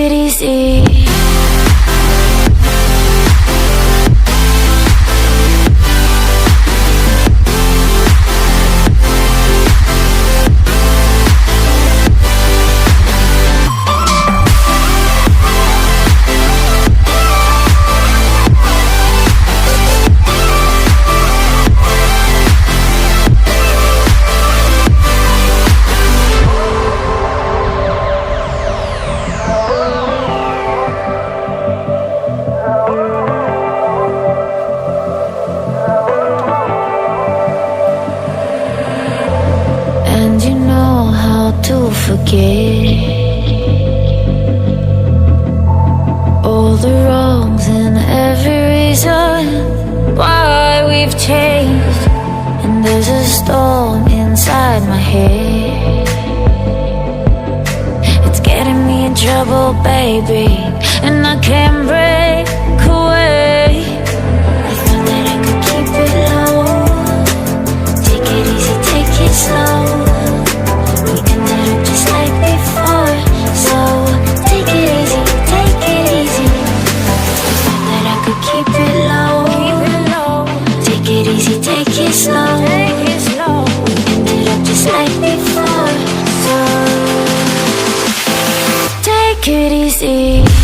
it easy. Forget all the wrongs and every reason why we've changed. And there's a storm inside my head. It's getting me in trouble, baby, and I can't break away. I thought that I could keep it low. Take it easy, take it slow. Just like before, so take it easy, take it easy. I thought that I could keep it low, take it easy, take it slow. We ended up just like before, so take it easy.